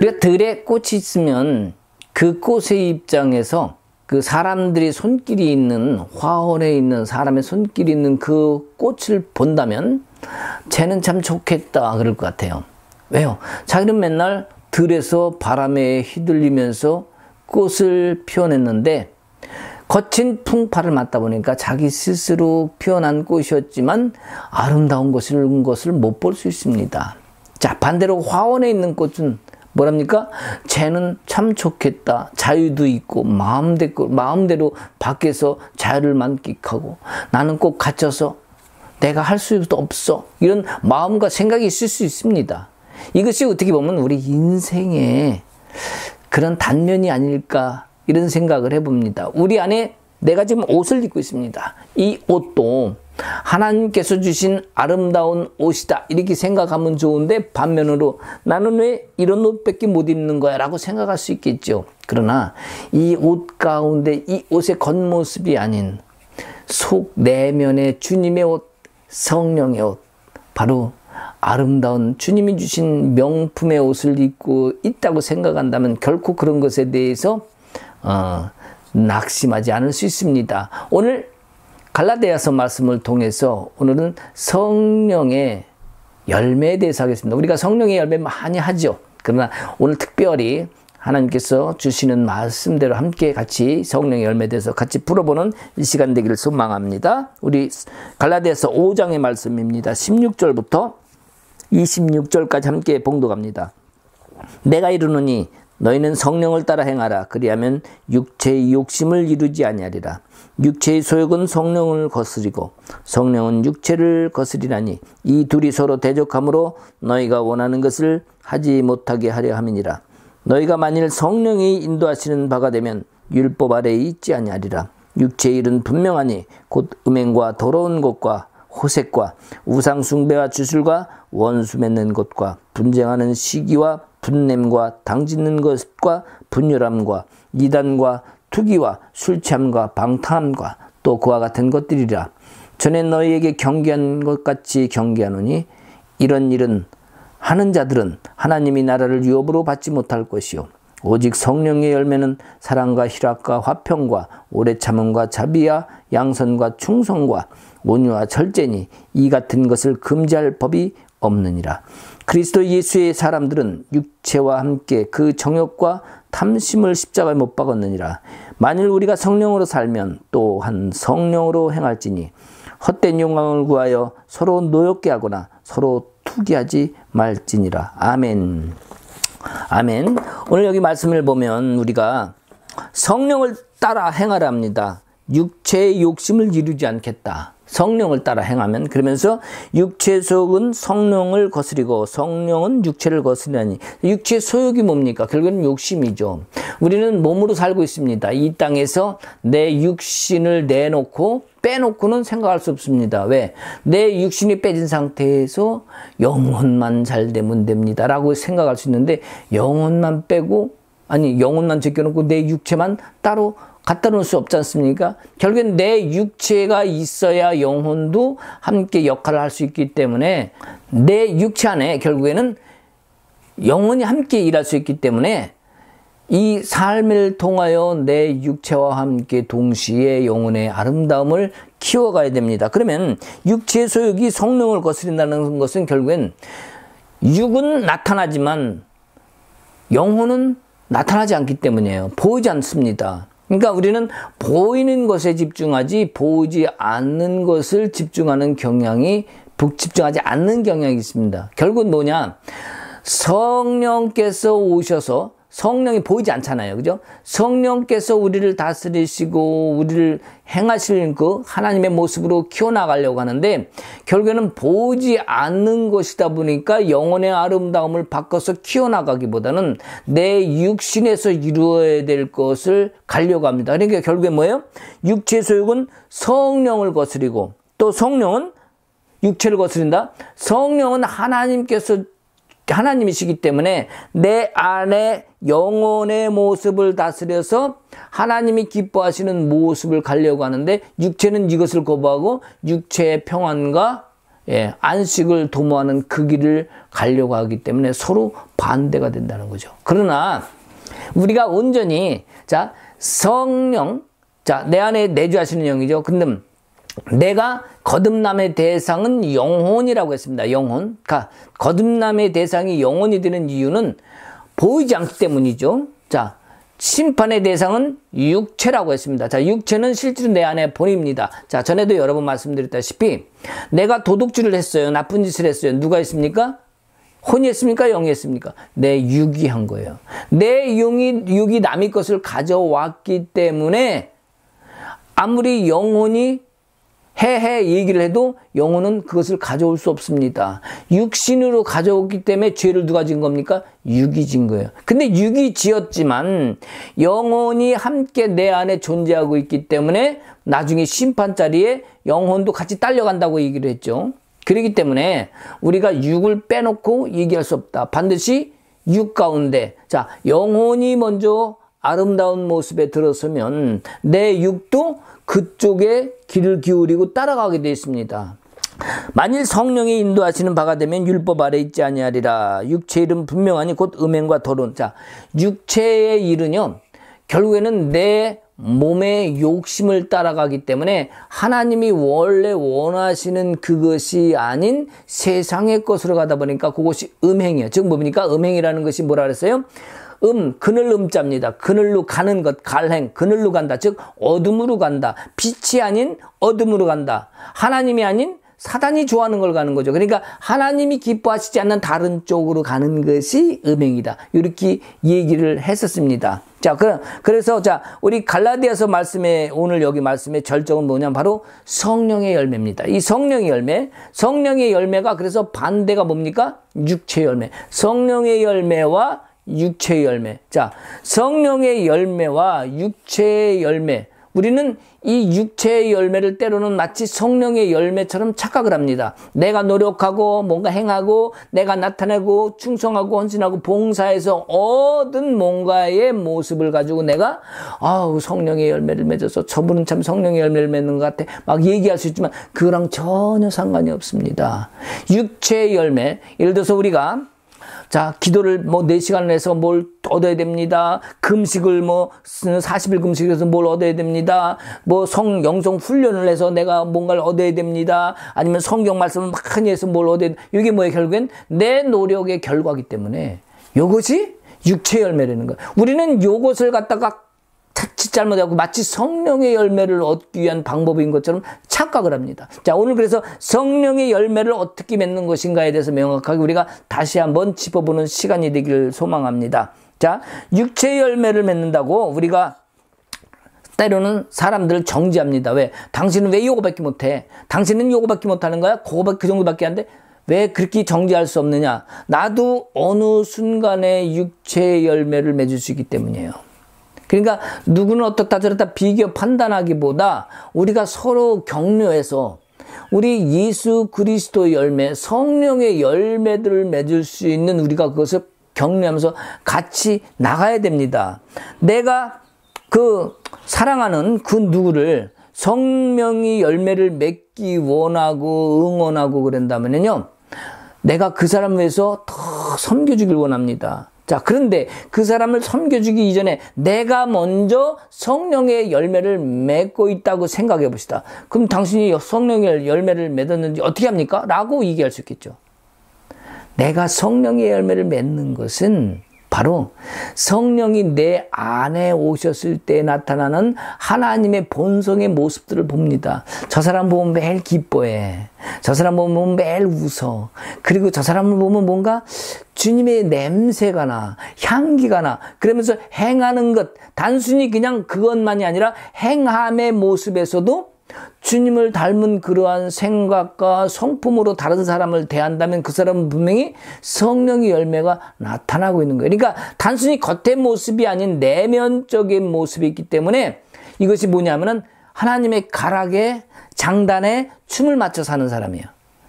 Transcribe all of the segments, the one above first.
우리가 들에 꽃이 있으면 그 꽃의 입장에서 그 사람들이 손길이 있는, 화원에 있는 사람의 손길이 있는 그 꽃을 본다면 쟤는 참 좋겠다 그럴 것 같아요. 왜요? 자기는 맨날 들에서 바람에 휘둘리면서 꽃을 피워냈는데 거친 풍파를 맞다 보니까 자기 스스로 피어난 꽃이었지만 아름다운 것을 못 볼 수 있습니다. 자, 반대로 화원에 있는 꽃은 뭐랍니까? 쟤는 참 좋겠다. 자유도 있고 마음대로 밖에서 자유를 만끽하고 나는 꼭 갇혀서 내가 할 수도 없어. 이런 마음과 생각이 있을 수 있습니다. 이것이 어떻게 보면 우리 인생의 그런 단면이 아닐까 이런 생각을 해봅니다. 우리 안에 내가 지금 옷을 입고 있습니다. 이 옷도 하나님께서 주신 아름다운 옷이다 이렇게 생각하면 좋은데 반면으로 나는 왜 이런 옷밖에 못 입는 거야 라고 생각할 수 있겠죠. 그러나 이 옷 가운데 이 옷의 겉모습이 아닌 속 내면의 주님의 옷, 성령의 옷, 바로 아름다운 주님이 주신 명품의 옷을 입고 있다고 생각한다면 결코 그런 것에 대해서 낙심하지 않을 수 있습니다. 오늘 갈라디아서 말씀을 통해서 오늘은 성령의 열매에 대해서 하겠습니다. 우리가 성령의 열매 많이 하죠. 그러나 오늘 특별히 하나님께서 주시는 말씀대로 함께 같이 성령의 열매에 대해서 같이 풀어보는 이 시간 되기를 소망합니다. 우리 갈라디아서 5장의 말씀입니다. 16절부터 26절까지 함께 봉독합니다. 내가 이르노니 너희는 성령을 따라 행하라. 그리하면 육체의 욕심을 이루지 아니하리라. 육체의 소욕은 성령을 거스리고 성령은 육체를 거스리나니 이 둘이 서로 대적하므로 너희가 원하는 것을 하지 못하게 하려 함이니라. 너희가 만일 성령이 인도하시는 바가 되면 율법 아래에 있지 아니하리라. 육체의 일은 분명하니 곧 음행과 더러운 것과 호색과 우상 숭배와 주술과 원수 맺는 것과 분쟁하는 시기와 분냄과 당짓는 것과 분열함과 이단과 투기와 술 취함과 방탕함과 또 그와 같은 것들이라. 전에 너희에게 경계한 것 같이 경계하노니 이런 일은 하는 자들은 하나님이 나라를 유업으로 받지 못할 것이요 오직 성령의 열매는 사랑과 희락과 화평과 오래 참음과 자비와 양선과 충성과 온유와 절제니 이 같은 것을 금지할 법이 없느니라. 그리스도 예수의 사람들은 육체와 함께 그 정욕과 탐심을 십자가에 못 박았느니라. 만일 우리가 성령으로 살면 또한 성령으로 행할지니 헛된 영광을 구하여 서로 노엽게 하거나 서로 투기하지 말지니라. 아멘. 아멘. 오늘 여기 말씀을 보면 우리가 성령을 따라 행하라 합니다. 육체의 욕심을 이루지 않겠다. 성령을 따라 행하면 그러면서 육체의 소욕은 성령을 거스리고 성령은 육체를 거스리나니 육체의 소욕이 뭡니까? 결국은 욕심이죠. 우리는 몸으로 살고 있습니다. 이 땅에서 내 육신을 내놓고 빼놓고는 생각할 수 없습니다. 왜? 내 육신이 빼진 상태에서 영혼만 잘 되면 됩니다 라고 생각할 수 있는데 영혼만 빼고 영혼만 제껴놓고 내 육체만 따로 갖다 놓을 수 없지 않습니까? 결국엔 내 육체가 있어야 영혼도 함께 역할을 할 수 있기 때문에 내 육체 안에 결국에는 영혼이 함께 일할 수 있기 때문에 이 삶을 통하여 내 육체와 함께 동시에 영혼의 아름다움을 키워가야 됩니다. 그러면 육체의 소욕이 성령을 거스린다는 것은 결국엔 육은 나타나지만 영혼은 나타나지 않기 때문이에요. 보이지 않습니다. 그러니까 우리는 보이는 것에 집중하지 보이지 않는 것을 집중하는 경향이 집중하지 않는 경향이 있습니다. 결국은 뭐냐? 성령께서 오셔서 성령이 보이지 않잖아요. 그죠? 성령께서 우리를 다스리시고 우리를 행하실 그 하나님의 모습으로 키워나가려고 하는데 결국에는 보이지 않는 것이다 보니까 영혼의 아름다움을 바꿔서 키워나가기보다는 내 육신에서 이루어야 될 것을 가려고 합니다. 그러니까 결국에 뭐예요? 육체의 소욕은 성령을 거스리고 또 성령은 육체를 거스린다. 성령은 하나님이시기 때문에 내 안에 영혼의 모습을 다스려서 하나님이 기뻐하시는 모습을 가려고 하는데 육체는 이것을 거부하고 육체의 평안과 안식을 도모하는 그 길을 가려고 하기 때문에 서로 반대가 된다는 거죠. 그러나 우리가 온전히 성령, 내 안에 내주하시는 영이죠. 근데 내가 거듭남의 대상은 영혼이라고 했습니다. 영혼. 그러니까 거듭남의 대상이 영혼이 되는 이유는 보이지 않기 때문이죠. 심판의 대상은 육체라고 했습니다. 육체는 실제로 내 안에 본입니다. 전에도 여러 번 말씀드렸다시피 내가 도둑질을 했어요. 나쁜 짓을 했어요. 누가 했습니까? 혼이 했습니까? 영이 했습니까? 내 육이 한 거예요. 내 육이 남의 것을 가져왔기 때문에 아무리 영혼이 얘기를 해도 영혼은 그것을 가져올 수 없습니다. 육신으로 가져오기 때문에 죄를 누가 지은 겁니까? 육이 지은 거예요. 근데 육이 지었지만 영혼이 함께 내 안에 존재하고 있기 때문에 나중에 심판 자리에 영혼도 같이 딸려간다고 얘기를 했죠. 그렇기 때문에 우리가 육을 빼놓고 얘기할 수 없다. 반드시 육 가운데 영혼이 먼저 아름다운 모습에 들어서면 내 육도 그쪽에 귀를 기울이고 따라가게 되어 있습니다. 만일 성령이 인도하시는 바가 되면 율법 아래 있지 아니하리라. 육체의 일은 분명하니 곧 음행과 더러움. 육체의 일은요, 결국에는 내 몸의 욕심을 따라가기 때문에 하나님이 원래 원하시는 그것이 아닌 세상의 것으로 가다 보니까 그것이 음행이에요. 즉 뭡니까? 음행이라는 것이 뭐라 그랬어요? 그늘 음자입니다. 그늘로 가는 것, 갈행, 그늘로 간다. 즉 어둠으로 간다. 빛이 아닌 어둠으로 간다. 하나님이 아닌 사단이 좋아하는 걸 가는 거죠. 그러니까 하나님이 기뻐하시지 않는 다른 쪽으로 가는 것이 음행이다. 이렇게 얘기를 했었습니다. 그래서 우리 갈라디아서 말씀에, 오늘 여기 말씀의 절정은 뭐냐면 바로 성령의 열매입니다. 이 성령의 열매가 그래서 반대가 뭡니까? 육체의 열매. 성령의 열매와 육체의 열매. 성령의 열매와 육체의 열매. 우리는 이 육체의 열매를 때로는 마치 성령의 열매처럼 착각을 합니다. 내가 노력하고 뭔가 행하고 내가 나타내고 충성하고 헌신하고 봉사해서 얻은 뭔가의 모습을 가지고 내가 성령의 열매를 맺어서 저분은 참 성령의 열매를 맺는 것 같아 막 얘기할 수 있지만 그거랑 전혀 상관이 없습니다. 육체의 열매, 예를 들어서 우리가 기도를 4시간을 해서 뭘 얻어야 됩니다. 금식을 40일 금식을 해서 뭘 얻어야 됩니다. 영성 훈련을 해서 내가 뭔가를 얻어야 됩니다. 아니면 성경 말씀을 많이 해서 뭘 얻어야 됩니다. 이게 뭐예요? 결국엔 내 노력의 결과이기 때문에 이것이 육체 열매라는 거예요. 우리는 이것을 갖다가 자칫 잘못하고 마치 성령의 열매를 얻기 위한 방법인 것처럼 착각을 합니다. 오늘 그래서 성령의 열매를 어떻게 맺는 것인가에 대해서 명확하게 우리가 다시 한번 짚어보는 시간이 되기를 소망합니다. 육체의 열매를 맺는다고 우리가 때로는 사람들을 정지합니다. 왜? 당신은 왜 요거밖에 못해? 당신은 요거밖에 못하는 거야? 그 정도밖에 안 돼? 왜 그렇게 정지할 수 없느냐? 나도 어느 순간에 육체의 열매를 맺을 수 있기 때문이에요. 그러니까 누구는 어떻다 저렇다 비교 판단하기보다 우리가 서로 격려해서 우리 예수 그리스도의 열매, 성령의 열매들을 맺을 수 있는 우리가 그것을 격려하면서 같이 나가야 됩니다. 내가 사랑하는 그 누구를 성령의 열매를 맺기 원하고 응원하고 그런다면요, 내가 그 사람을 위해서 더 섬겨주길 원합니다. 그런데 그 사람을 섬겨주기 이전에 내가 먼저 성령의 열매를 맺고 있다고 생각해 봅시다. 그럼 당신이 성령의 열매를 맺었는지 어떻게 합니까? 라고 얘기할 수 있겠죠. 내가 성령의 열매를 맺는 것은 바로 성령이 내 안에 오셨을 때 나타나는 하나님의 본성의 모습들을 봅니다. 저 사람 보면 매일 기뻐해. 저 사람 보면 매일 웃어. 그리고 저 사람을 보면 뭔가 주님의 냄새가 나, 향기가 나. 그러면서 행하는 것, 단순히 그냥 그것만이 아니라 행함의 모습에서도 주님을 닮은 그러한 생각과 성품으로 다른 사람을 대한다면 그 사람은 분명히 성령의 열매가 나타나고 있는 거예요. 그러니까 단순히 겉의 모습이 아닌 내면적인 모습이 있기 때문에 이것이 뭐냐면은 하나님의 가락에 장단에 춤을 맞춰 사는 사람이에요.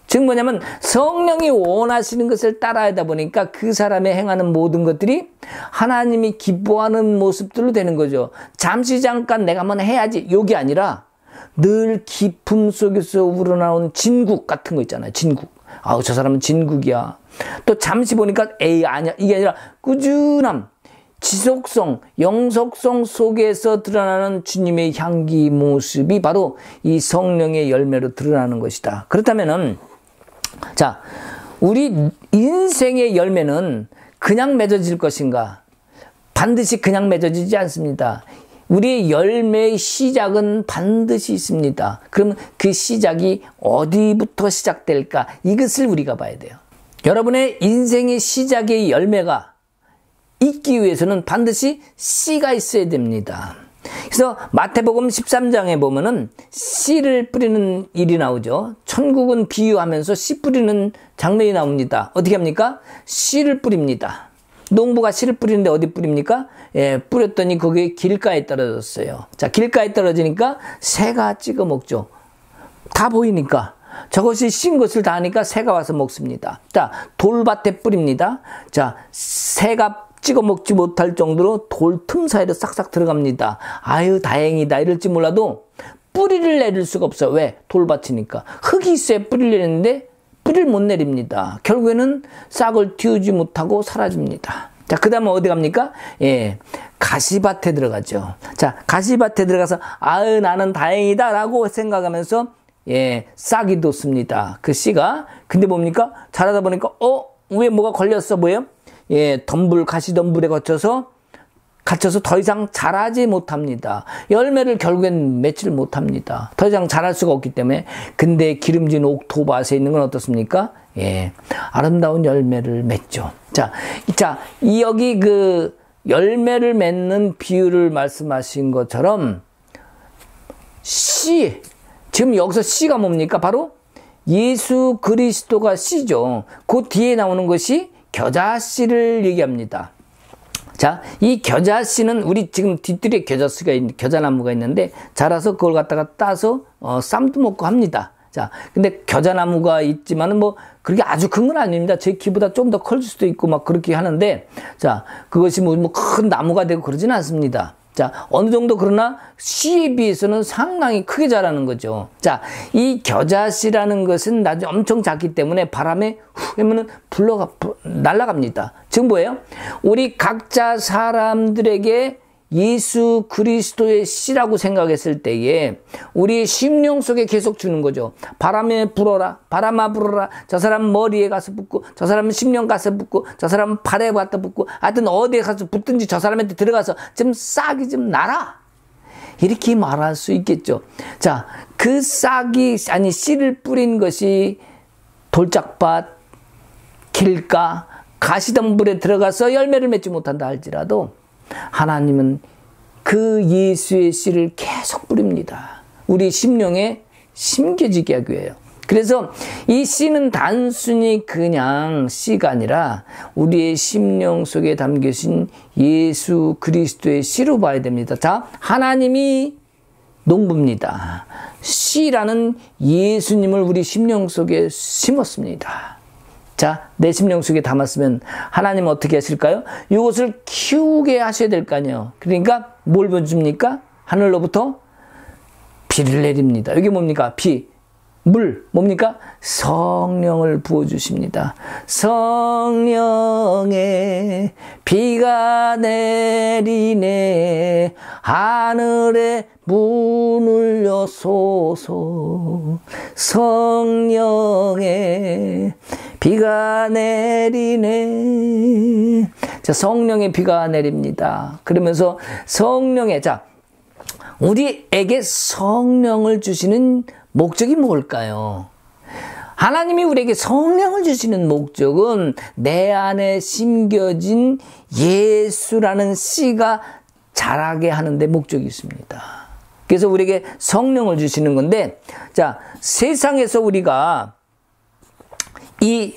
즉 뭐냐면 성령이 원하시는 것을 따라하다 보니까 그 사람의 행하는 모든 것들이 하나님이 기뻐하는 모습들로 되는 거죠. 잠시 잠깐 내가 한번 해야지, 이게 아니라 늘 기품 속에서 우러나온 진국 같은 거 있잖아요. 진국. 아우, 저 사람은 진국이야. 또 잠시 보니까 에이, 아니야. 이게 아니라 꾸준함, 지속성, 영속성 속에서 드러나는 주님의 향기 모습이 바로 이 성령의 열매로 드러나는 것이다. 그렇다면은, 자, 우리 인생의 열매는 그냥 맺어질 것인가? 반드시 그냥 맺어지지 않습니다. 우리의 열매의 시작은 반드시 있습니다. 그럼 그 시작이 어디부터 시작될까? 이것을 우리가 봐야 돼요. 여러분의 인생의 시작의 열매가 있기 위해서는 반드시 씨가 있어야 됩니다. 그래서 마태복음 13장에 보면은 씨를 뿌리는 일이 나오죠. 천국은 비유하면서 씨 뿌리는 장면이 나옵니다. 어떻게 합니까? 씨를 뿌립니다. 농부가 씨를 뿌리는데 어디 뿌립니까? 예, 뿌렸더니 거기에 길가에 떨어졌어요. 자, 길가에 떨어지니까 새가 찍어 먹죠. 다 보이니까. 저것이 신 것을 다 하니까 새가 와서 먹습니다. 자, 돌밭에 뿌립니다. 자, 새가 찍어 먹지 못할 정도로 돌 틈 사이로 싹싹 들어갑니다. 아유, 다행이다. 이럴지 몰라도 뿌리를 내릴 수가 없어요. 왜? 돌밭이니까. 흙이 있어야 뿌리를 내리는데 뿌리를 못 내립니다. 결국에는 싹을 틔우지 못하고 사라집니다. 자, 그 다음에 어디 갑니까? 예, 가시밭에 들어가죠. 자, 가시밭에 들어가서 아유, 나는 다행이다 라고 생각하면서 예, 싹이 돋습니다. 그 씨가. 근데 뭡니까? 자라다 보니까 위에 뭐가 걸렸어 보여요? 예, 가시덤불에 갇혀서 더 이상 자라지 못합니다. 열매를 결국엔 맺지를 못합니다. 더 이상 자랄 수가 없기 때문에. 근데 기름진 옥토밭에 있는 건 어떻습니까? 예, 아름다운 열매를 맺죠. 자, 여기 그 열매를 맺는 비유를 말씀하신 것처럼 씨, 지금 여기서 씨가 뭡니까? 바로 예수 그리스도가 씨죠. 그 뒤에 나오는 것이 겨자씨를 얘기합니다. 자, 이 겨자씨는 우리 지금 뒤뜰에 겨자나무가 있는데 자라서 그걸 갖다가 따서 쌈도 먹고 합니다. 자, 근데 겨자나무가 있지만은 뭐 그렇게 아주 큰 건 아닙니다. 제 키보다 좀 더 클 수도 있고 막 그렇게 하는데, 자, 그것이 뭐 큰 나무가 되고 그러지는 않습니다. 자, 어느 정도 그러나 씨에 비해서는 상당히 크게 자라는 거죠. 자, 이 겨자씨라는 것은 나중에 엄청 작기 때문에 바람에 후 하면은 날아갑니다. 지금 뭐예요? 우리 각자 사람들에게 예수 그리스도의 씨라고 생각했을 때에 우리의 심령 속에 계속 주는 거죠. 바람에 불어라, 바람아 불어라. 저 사람 머리에 가서 붙고, 저 사람은 심령 가서 붙고, 저 사람은 발에 갖다 붙고, 하여튼 어디에 가서 붙든지 저 사람한테 들어가서 좀 싹이 좀 나라. 이렇게 말할 수 있겠죠. 자, 그 씨를 뿌린 것이 돌짝밭, 길가, 가시덤불에 들어가서 열매를 맺지 못한다 할지라도 하나님은 그 예수의 씨를 계속 뿌립니다. 우리 심령에 심겨지게 하기 위해요. 그래서 이 씨는 단순히 그냥 씨가 아니라 우리의 심령 속에 담겨진 예수 그리스도의 씨로 봐야 됩니다. 자, 하나님이 농부입니다. 씨라는 예수님을 우리 심령 속에 심었습니다. 자, 내 심령 속에 담았으면 하나님은 어떻게 하실까요? 이것을 키우게 하셔야 될 거 아니에요. 그러니까 뭘 줍니까? 하늘로부터 비를 내립니다. 이게 뭡니까? 비, 물, 뭡니까? 성령을 부어주십니다. 성령의 비가 내리네 하늘에 문을 여소서. 성령의 비가 내리네. 자, 성령의 비가 내립니다. 그러면서 우리에게 성령을 주시는 목적이 뭘까요? 하나님이 우리에게 성령을 주시는 목적은 내 안에 심겨진 예수라는 씨가 자라게 하는 데 목적이 있습니다. 그래서 우리에게 성령을 주시는 건데, 자, 세상에서 우리가 이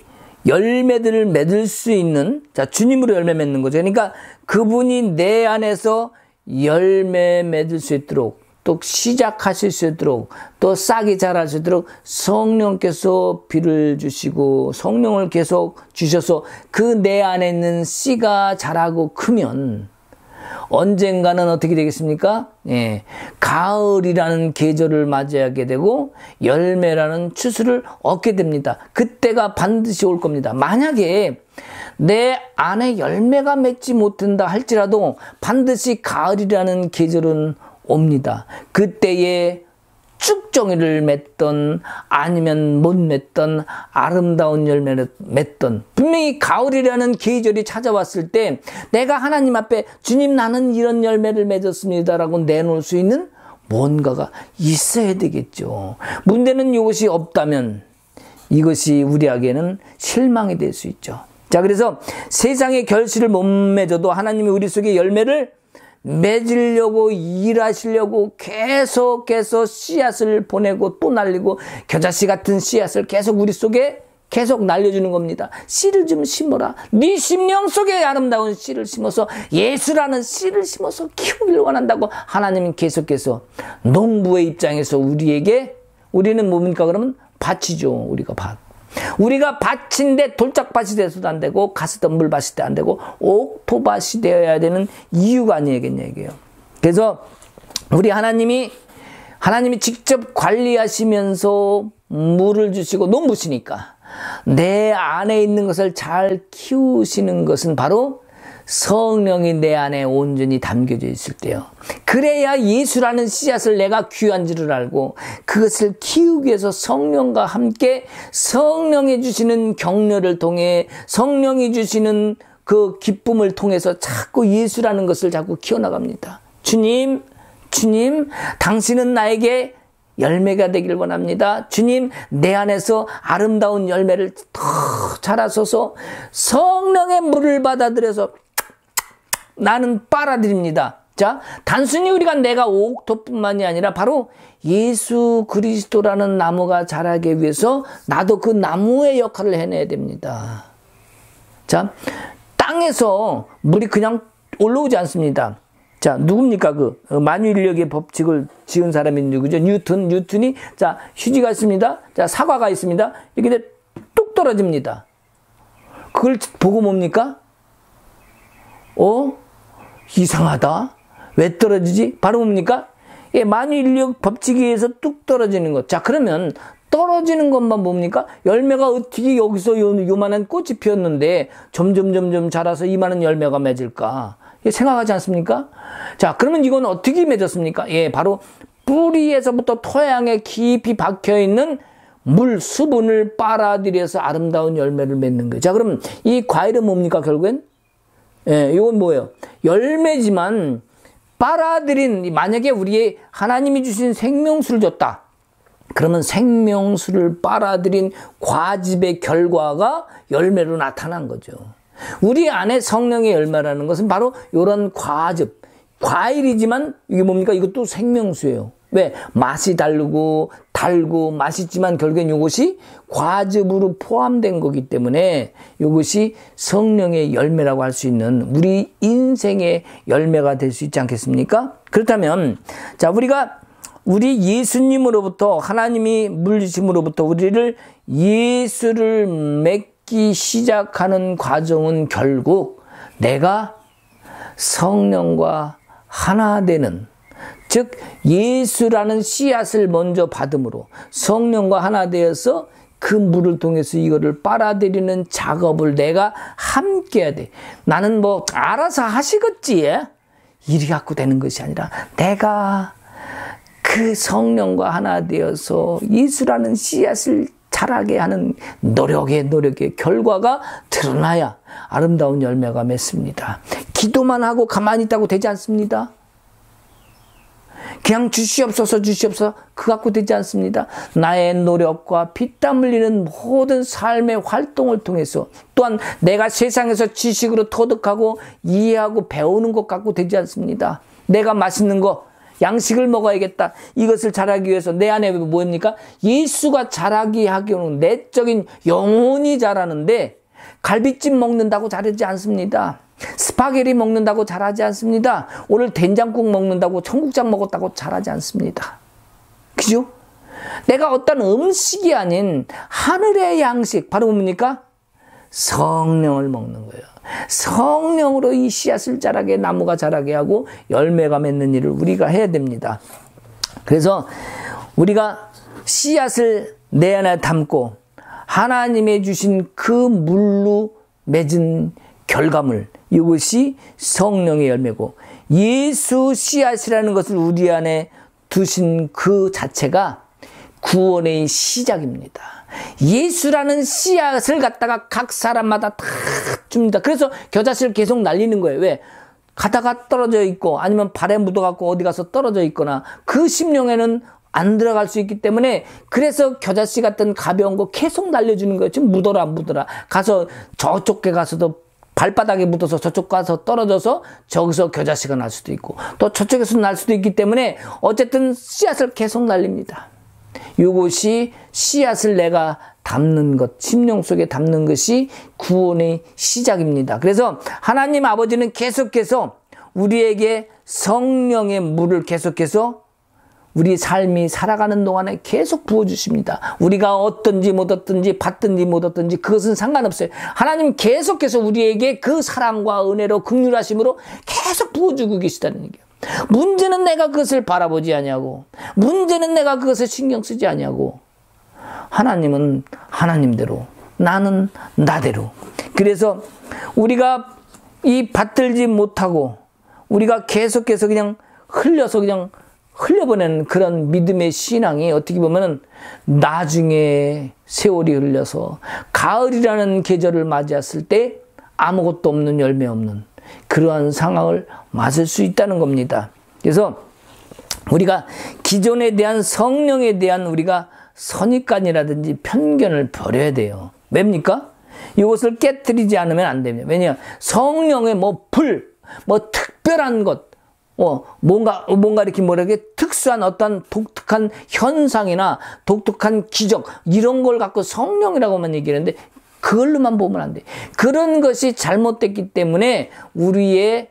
열매들을 맺을 수 있는, 자, 주님으로 열매 맺는 거죠. 그러니까 그분이 내 안에서 열매 맺을 수 있도록, 또 시작하실 수 있도록, 또 싹이 자랄 수 있도록 성령께서 비를 주시고 성령을 계속 주셔서 그 내 안에 있는 씨가 자라고 크면 언젠가는 어떻게 되겠습니까? 예, 가을이라는 계절을 맞이하게 되고 열매라는 추수를 얻게 됩니다. 그때가 반드시 올 겁니다. 만약에 내 안에 열매가 맺지 못한다 할지라도 반드시 가을이라는 계절은 옵니다. 그때에 쭉정이를 맺던 아니면 못 맺던 아름다운 열매를 맺던 분명히 가을이라는 계절이 찾아왔을 때 내가 하나님 앞에 주님 나는 이런 열매를 맺었습니다 라고 내놓을 수 있는 뭔가가 있어야 되겠죠. 문제는 이것이 없다면 이것이 우리에게는 실망이 될 수 있죠. 자, 그래서 세상의 결실을 못 맺어도 하나님이 우리 속에 열매를 맺으려고 일하시려고 계속해서 씨앗을 보내고 또 날리고 겨자씨 같은 씨앗을 계속 우리 속에 계속 날려주는 겁니다. 씨를 좀 심어라. 네 심령 속에 아름다운 씨를 심어서 예수라는 씨를 심어서 키우기를 원한다고 하나님은 계속해서 농부의 입장에서 우리는 뭡니까? 그러면 밭이죠. 우리가 밭인데 돌짝밭이 돼서도 안 되고 가스던 물밭이 안 되고 옥토밭이 되어야 되는 이유가 아니겠냐 이게요. 그래서 우리 하나님이 직접 관리하시면서 물을 주시고 농부시니까 내 안에 있는 것을 잘 키우시는 것은 바로 성령이 내 안에 온전히 담겨져 있을 때요. 그래야 예수라는 씨앗을 내가 귀한지를 알고 그것을 키우기 위해서 성령과 함께 성령이 주시는 격려를 통해 성령이 주시는 그 기쁨을 통해서 자꾸 예수라는 것을 자꾸 키워나갑니다. 주님, 당신은 나에게 열매가 되길 원합니다. 주님, 내 안에서 아름다운 열매를 더 자라소서. 성령의 물을 받아들여서 나는 빨아들입니다. 자, 단순히 내가 옥토뿐만이 아니라 바로 예수 그리스도라는 나무가 자라기 위해서 나도 그 나무의 역할을 해내야 됩니다. 자, 땅에서 물이 그냥 올라오지 않습니다. 자, 누굽니까? 만유인력의 법칙을 지은 사람이 누구죠? 뉴턴이, 자, 휴지가 있습니다. 자, 사과가 있습니다. 이렇게 뚝 떨어집니다. 그걸 보고 뭡니까? 이상하다. 왜 떨어지지? 바로 뭡니까? 예, 만유인력 법칙에 의해서 뚝 떨어지는 것. 자, 그러면 떨어지는 것만 뭡니까? 열매가 어떻게 여기서 요만한 꽃이 피었는데 점점 자라서 이만한 열매가 맺을까? 생각하지 않습니까? 자, 그러면 이건 어떻게 맺었습니까? 예, 바로 뿌리에서부터 토양에 깊이 박혀있는 물, 수분을 빨아들여서 아름다운 열매를 맺는 거예요. 자, 그럼 이 과일은 뭡니까, 결국엔? 예, 이건 뭐예요? 열매지만 빨아들인, 만약에 우리의 하나님이 주신 생명수를 줬다. 그러면 생명수를 빨아들인 과즙의 결과가 열매로 나타난 거죠. 우리 안에 성령의 열매라는 것은 바로 이런 과즙, 과일이지만 이게 뭡니까? 이것도 생명수예요. 왜? 맛이 달고 맛있지만 결국엔 이것이 과즙으로 포함된 거기 때문에 이것이 성령의 열매라고 할 수 있는 우리 인생의 열매가 될 수 있지 않겠습니까? 그렇다면 자, 우리 예수님으로부터 하나님이 물리심으로부터 우리를 예수를 맺기 시작하는 과정은 결국 내가 성령과 하나 되는, 즉 예수라는 씨앗을 먼저 받음으로 성령과 하나 되어서 그 물을 통해서 이거를 빨아들이는 작업을 내가 함께 해야 돼. 나는 알아서 하시겠지. 이리 갖고 되는 것이 아니라 내가 그 성령과 하나 되어서 예수라는 씨앗을 자라게 하는 노력의 결과가 드러나야 아름다운 열매가 맺습니다. 기도만 하고 가만히 있다고 되지 않습니다. 그냥 주시옵소서 그거 갖고 되지 않습니다. 나의 노력과 피땀 흘리는 모든 삶의 활동을 통해서 또한 내가 세상에서 지식으로 터득하고 이해하고 배우는 것 갖고 되지 않습니다. 내가 맛있는 거 양식을 먹어야겠다. 이것을 자라기 위해서 내 안에 뭡니까? 예수가 자라기 하기로는 내적인 영혼이 자라는데 갈비찜 먹는다고 자라지 않습니다. 스파게티 먹는다고 자라지 않습니다. 오늘 된장국 먹는다고 청국장 먹었다고 자라지 않습니다. 그죠? 내가 어떤 음식이 아닌 하늘의 양식, 바로 뭡니까? 성령을 먹는 거예요. 성령으로 이 씨앗을 자라게, 나무가 자라게 하고 열매가 맺는 일을 우리가 해야 됩니다. 그래서 우리가 씨앗을 내 안에 담고 하나님의 주신 그 물로 맺은 결과물, 이것이 성령의 열매고, 예수 씨앗이라는 것을 우리 안에 두신 그 자체가 구원의 시작입니다. 예수라는 씨앗을 갖다가 각 사람마다 다 줍니다. 그래서 겨자씨를 계속 날리는 거예요. 왜? 가다가 떨어져 있고 아니면 발에 묻어갖고 어디 가서 떨어져 있거나 그 심령에는 안 들어갈 수 있기 때문에, 그래서 겨자씨 같은 가벼운 거 계속 날려주는 거예요. 지금 묻어라 가서 저쪽에 가서도 발바닥에 묻어서 저쪽 가서 떨어져서 저기서 겨자씨가 날 수도 있고 또 저쪽에서 날 수도 있기 때문에 어쨌든 씨앗을 계속 날립니다. 이것이 씨앗을 내가 담는 것, 심령 속에 담는 것이 구원의 시작입니다. 그래서 하나님 아버지는 계속해서 우리에게 성령의 물을 계속해서 우리 삶이 살아가는 동안에 계속 부어주십니다. 우리가 얻든지 못 얻든지 받든지 못 얻든지 그것은 상관없어요. 하나님 계속해서 우리에게 그 사랑과 은혜로 긍휼하심으로 계속 부어주고 계시다는 얘기예요. 문제는 내가 그것을 바라보지 아니하고, 문제는 내가 그것을 신경 쓰지 아니하고, 하나님은 하나님대로, 나는 나대로. 그래서 우리가 이 받들지 못하고 우리가 계속해서 그냥 흘려서 그냥 흘려보내는 그런 믿음의 신앙이 어떻게 보면 나중에 세월이 흘려서 가을이라는 계절을 맞이했을 때 아무것도 없는, 열매 없는 그러한 상황을 맞을 수 있다는 겁니다. 그래서 우리가 기존에 대한 성령에 대한 우리가 선입관이라든지 편견을 버려야 돼요. 왜입니까? 이것을 깨뜨리지 않으면 안 됩니다. 왜냐? 성령의 특별한 것, 뭔가 이렇게 특수한 어떤 독특한 현상이나 독특한 기적, 이런 걸 갖고 성령이라고만 얘기하는데 그걸로만 보면 안 돼. 그런 것이 잘못됐기 때문에 우리의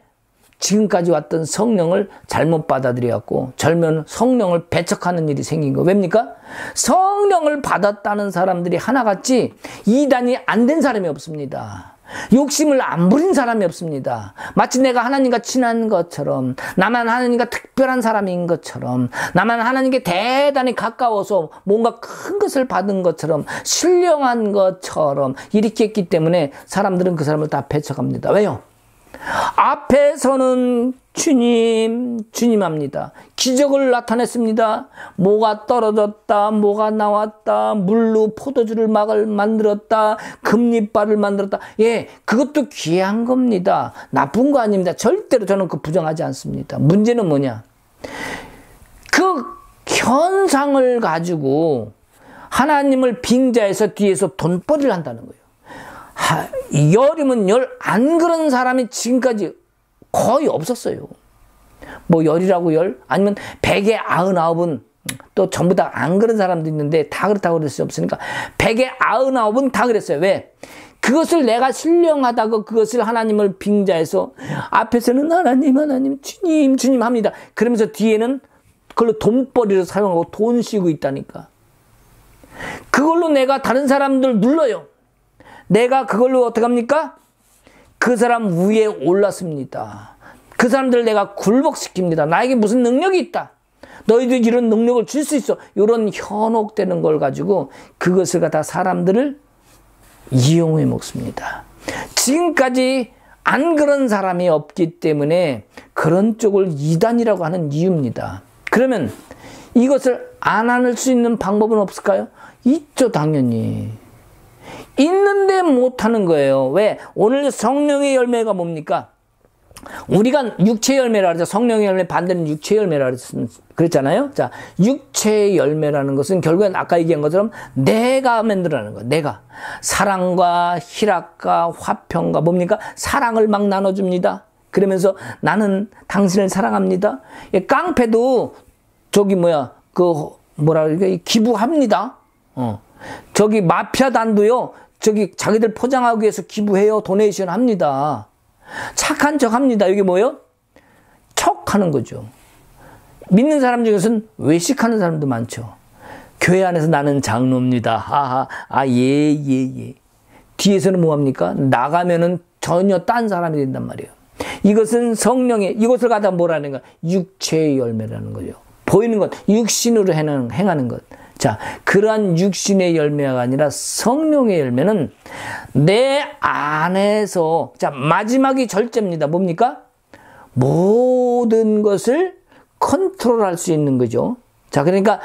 지금까지 왔던 성령을 잘못 받아들여갖고 절면 성령을 배척하는 일이 생긴 거. 왜입니까? 성령을 받았다는 사람들이 하나같이 이단이 안 된 사람이 없습니다. 욕심을 안 부린 사람이 없습니다. 마치 내가 하나님과 친한 것처럼, 나만 하나님과 특별한 사람인 것처럼, 나만 하나님께 대단히 가까워서 뭔가 큰 것을 받은 것처럼, 신령한 것처럼 이렇게 했기 때문에 사람들은 그 사람을 다 배척합니다. 왜요? 앞에서는 주님 합니다. 기적을 나타냈습니다. 뭐가 떨어졌다, 뭐가 나왔다, 물로 포도주를 만들었다, 금리발을 만들었다. 예, 그것도 귀한 겁니다. 나쁜 거 아닙니다. 절대로 저는 그 부정하지 않습니다. 문제는 뭐냐? 그 현상을 가지고 하나님을 빙자해서 뒤에서 돈벌이를 한다는 거예요. 열이면 열 안 그런 사람이 지금까지 거의 없었어요. 뭐 열이라고 열, 아니면 100에 99은 또 전부 다 안 그런 사람도 있는데 다 그렇다고 그럴 수 없으니까 100에 99은 다 그랬어요. 왜? 그것을 내가 신령하다고 그것을 하나님을 빙자해서 앞에서는 하나님 주님 합니다. 그러면서 뒤에는 그걸로 돈벌이를 사용하고 돈 쓰고 있다니까. 그걸로 내가 다른 사람들 눌러요. 내가 그걸로 어떻게 합니까? 그 사람 위에 올랐습니다. 그 사람들을 내가 굴복시킵니다. 나에게 무슨 능력이 있다. 너희들 이런 능력을 줄 수 있어. 이런 현혹되는 걸 가지고 그것을 갖다 사람들을 이용해 먹습니다. 지금까지 안 그런 사람이 없기 때문에 그런 쪽을 이단이라고 하는 이유입니다. 그러면 이것을 안 할 수 있는 방법은 없을까요? 있죠, 당연히. 있는데 못하는 거예요. 왜? 오늘 성령의 열매가 뭡니까? 우리가 육체의 열매라 그러죠. 성령의 열매 반대는 육체의 열매라 그랬잖아요. 자, 육체의 열매라는 것은 결국엔 아까 얘기한 것처럼 내가 만들어내는 거예요. 내가. 사랑과 희락과 화평과 뭡니까? 사랑을 막 나눠줍니다. 그러면서 나는 당신을 사랑합니다. 깡패도 기부합니다. 저기 마피아단도요, 자기들 포장하기 위해서 기부해요. 도네이션 합니다. 착한 척 합니다. 이게 뭐예요? 척하는 거죠. 믿는 사람 중에서는 외식하는 사람도 많죠. 교회 안에서 나는 장로입니다. 예. 뒤에서는 뭐합니까? 나가면은 전혀 딴 사람이 된단 말이에요. 이것은 성령의, 이것을 갖다 뭐라는 거야? 육체의 열매라는 거죠. 보이는 것, 육신으로 행하는 것. 자, 그러한 육신의 열매가 아니라 성령의 열매는 내 안에서, 자, 마지막이 절제입니다. 뭡니까? 모든 것을 컨트롤할 수 있는 거죠. 자, 그러니까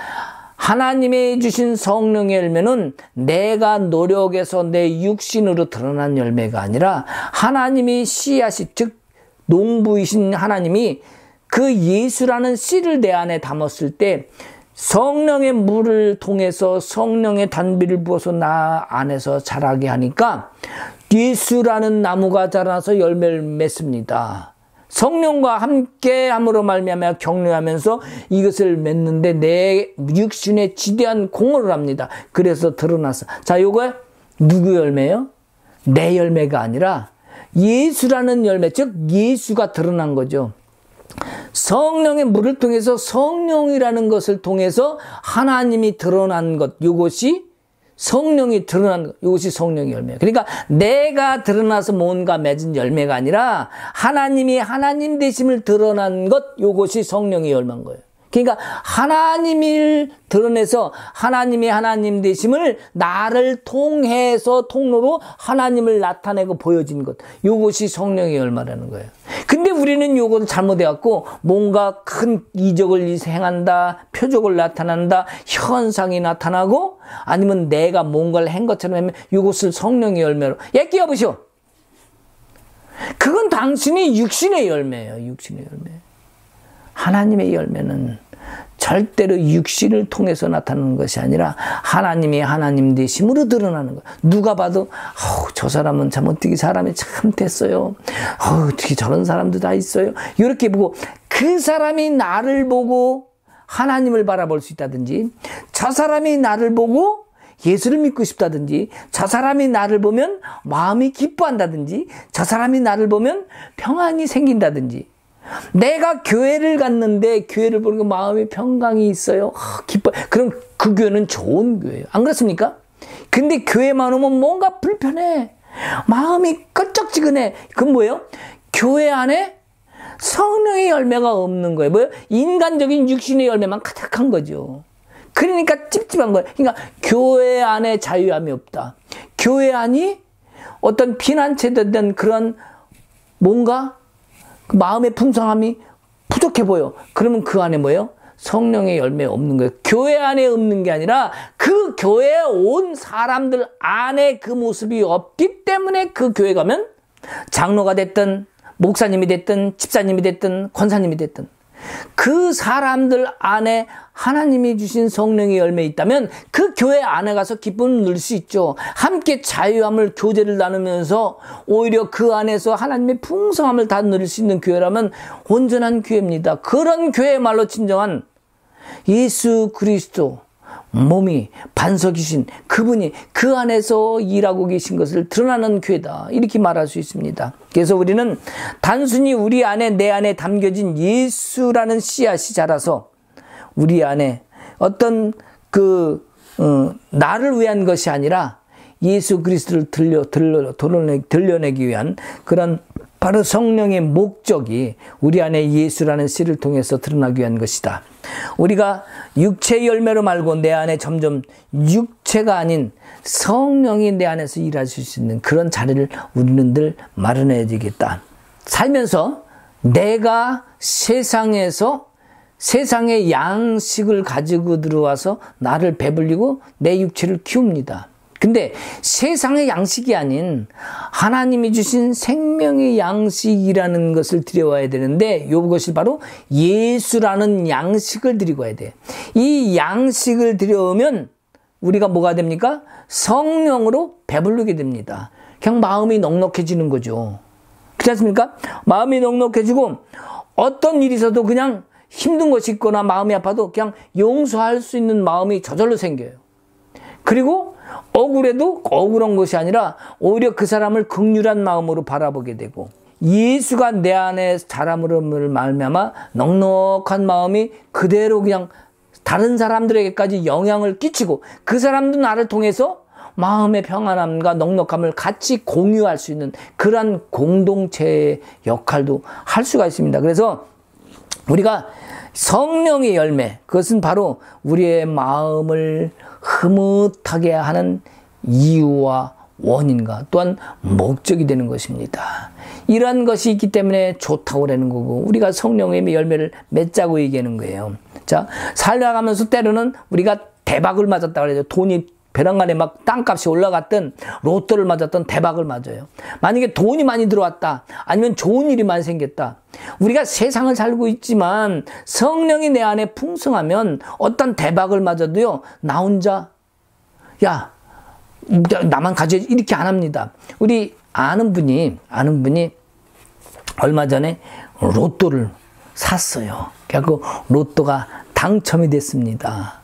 하나님이 주신 성령의 열매는 내가 노력해서 내 육신으로 드러난 열매가 아니라 하나님이 씨앗이, 즉 농부이신 하나님이 그 예수라는 씨를 내 안에 담았을 때 성령의 물을 통해서 성령의 단비를 부어서 나 안에서 자라게 하니까 예수라는 나무가 자라서 열매를 맺습니다. 성령과 함께 함으로 말미암아 격려하면서 이것을 맺는데 내 육신에 지대한 공헌을 합니다. 그래서 드러났어. 자, 요거 누구 열매예요? 내 열매가 아니라 예수라는 열매, 즉 예수가 드러난 거죠. 성령의 물을 통해서 성령이라는 것을 통해서 하나님이 드러난 것, 이것이 성령이 드러난 것, 이것이 성령의 열매예요. 그러니까 내가 드러나서 뭔가 맺은 열매가 아니라 하나님이 하나님 되심을 드러난 것, 이것이 성령의 열매인 거예요. 그러니까 하나님을 드러내서 하나님이 하나님 되심을 나를 통해서 통로로 하나님을 나타내고 보여진 것, 이것이 성령의 열매라는 거예요. 근데 우리는 요것을 잘못해갖고 뭔가 큰 이적을 행한다, 표적을 나타난다, 현상이 나타나고 아니면 내가 뭔가를 한 것처럼 하면 이것을 성령의 열매로 끼워보시오. 그건 당신이 육신의 열매예요. 육신의 열매. 하나님의 열매는 절대로 육신을 통해서 나타나는 것이 아니라 하나님이 하나님 되심으로 드러나는 거예요. 누가 봐도 저 사람은 참 어떻게 사람이 참 됐어요. 어떻게 저런 사람도 다 있어요. 이렇게 보고 그 사람이 나를 보고 하나님을 바라볼 수 있다든지, 저 사람이 나를 보고 예수를 믿고 싶다든지, 저 사람이 나를 보면 마음이 기뻐한다든지, 저 사람이 나를 보면 평안이 생긴다든지, 내가 교회를 갔는데 교회를 보니까 마음에 평강이 있어요. 기뻐. 그럼 그 교회는 좋은 교회예요. 안 그렇습니까? 근데 교회만 오면 뭔가 불편해. 마음이 껄쩍지근해. 그건 뭐예요? 교회 안에 성령의 열매가 없는 거예요. 뭐예요? 인간적인 육신의 열매만 가득한 거죠. 그러니까 찝찝한 거예요. 그러니까 교회 안에 자유함이 없다. 교회 안이 어떤 피난처된 그런 뭔가 그 마음의 풍성함이 부족해 보여. 그러면 그 안에 뭐예요? 성령의 열매 없는 거예요. 교회 안에 없는 게 아니라 그 교회에 온 사람들 안에 그 모습이 없기 때문에 그 교회 가면 장로가 됐든 목사님이 됐든 집사님이 됐든 권사님이 됐든 그 사람들 안에 하나님이 주신 성령의 열매 있다면 그 교회 안에 가서 기쁨을 누릴 수 있죠. 함께 자유함을 교제를 나누면서 오히려 그 안에서 하나님의 풍성함을 다 누릴 수 있는 교회라면 온전한 교회입니다. 그런 교회말로 진정한 예수 그리스도 몸이 반석이신 그분이 그 안에서 일하고 계신 것을 드러나는 교회다, 이렇게 말할 수 있습니다. 그래서 우리는 단순히 우리 안에 내 안에 담겨진 예수라는 씨앗이 자라서 우리 안에 어떤 나를 위한 것이 아니라 예수 그리스도를 들려내기 위한 그런 바로 성령의 목적이 우리 안에 예수라는 씨를 통해서 드러나기 위한 것이다. 우리가 육체의 열매로 말고 내 안에 점점 육체가 아닌 성령이 내 안에서 일하실 수 있는 그런 자리를 우리는 늘 마련해야 되겠다. 살면서 내가 세상에서 세상의 양식을 가지고 들어와서 나를 배불리고 내 육체를 키웁니다. 근데 세상의 양식이 아닌 하나님이 주신 생명의 양식이라는 것을 드려와야 되는데 이것이 바로 예수라는 양식을 드리고 와야 돼. 이 양식을 드려오면 우리가 뭐가 됩니까? 성령으로 배부르게 됩니다. 그냥 마음이 넉넉해지는 거죠. 그렇지 않습니까? 마음이 넉넉해지고 어떤 일이 있어도 그냥 힘든 것이 있거나 마음이 아파도 그냥 용서할 수 있는 마음이 저절로 생겨요. 그리고 억울해도 억울한 것이 아니라 오히려 그 사람을 긍휼한 마음으로 바라보게 되고 예수가 내 안에 자람으로 말미암아 넉넉한 마음이 그대로 그냥 다른 사람들에게까지 영향을 끼치고 그 사람도 나를 통해서 마음의 평안함과 넉넉함을 같이 공유할 수 있는 그러한 공동체의 역할도 할 수가 있습니다. 그래서 우리가 성령의 열매, 그것은 바로 우리의 마음을 흐뭇하게 하는 이유와 원인과 또한 목적이 되는 것입니다. 이러한 것이 있기 때문에 좋다고 그러는 거고, 우리가 성령의 열매를 맺자고 얘기하는 거예요. 자, 살아가면서 때로는 우리가 대박을 맞았다 그래요. 돈이 벼랑간에 막 땅값이 올라갔던, 로또를 맞았던 대박을 맞아요. 만약에 돈이 많이 들어왔다, 아니면 좋은 일이 많이 생겼다. 우리가 세상을 살고 있지만 성령이 내 안에 풍성하면 어떤 대박을 맞아도요, 나 혼자 야 나만 가져야지 이렇게 안 합니다. 우리 아는 분이 얼마 전에 로또를 샀어요. 그래서 로또가 당첨이 됐습니다.